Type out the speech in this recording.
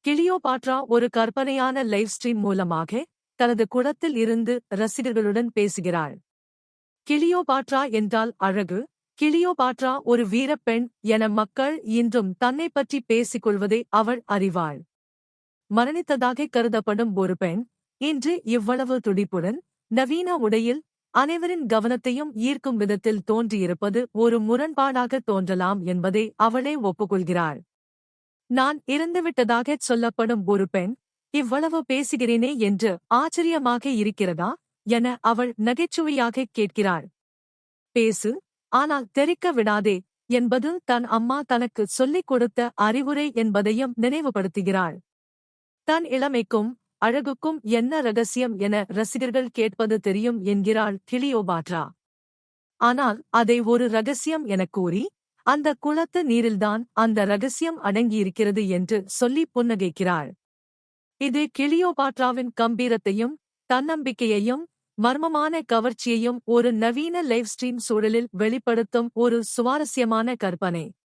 Cleopatra ஒரு கற்பனையான live stream மூலமாக தனது குளத்தில் இருந்து ரசிகர்களுடன் பேசுகிறாள். கிளியோபாட்ரா என்றால் அழகு. கிளியோபாட்ரா ஒரு வீரப்பெண் என மக்கள் இன்றும் தன்னைப் பற்றி பேசிக் கொள்வதை அவள் அறிவாள். மரணித்ததாக கருதப்படும் ஒரு பெண் இன்று இவ்வளவு துடிப்புடன் நவீன உடையில் அனைவரின் கவனத்தையும் ஈர்க்கும் விதத்தில் தோன்றியிருப்பது ஒரு முரண்பாடாக தோன்றலாம் என்பதை அவளே ஒப்புக்கொள்கிறாள். நான் இறந்துவிட்டதாகச் சொல்லப்படும் ஒரு பெண் இவ்வளவு பேசுகிறேனே என்று ஆச்சரியமாக இருக்கிறதா என அவள் நகைச்சுவையாகக் கேட்கிறாள். பேசு, ஆனால் தெறிக்க விடாதே என்பது தன் அம்மா தனக்கு சொல்லிக் கொடுத்த அறிவுரை என்பதையும் நினைவுபடுத்துகிறாள். தன் இளமைக்கும் அழகுக்கும் என்ன ரகசியம் என ரசிகர்கள் கேட்பது தெரியும் என்கிறாள் கிளியோபாட்ரா. ஆனால் அதை ஒரு ரகசியம் எனக் கூறி அந்த குளத்து நீரில்தான் அந்த ரகசியம் அடங்கியிருக்கிறது என்று சொல்லி புன்னகைக்கிறாள். இது கிளியோபாட்ராவின் கம்பீரத்தையும் தன்னம்பிக்கையையும் மர்மமான கவர்ச்சியையும் ஒரு நவீன லைவ் ஸ்ட்ரீம் சூழலில் வெளிப்படுத்தும் ஒரு சுவாரஸ்யமான கற்பனை.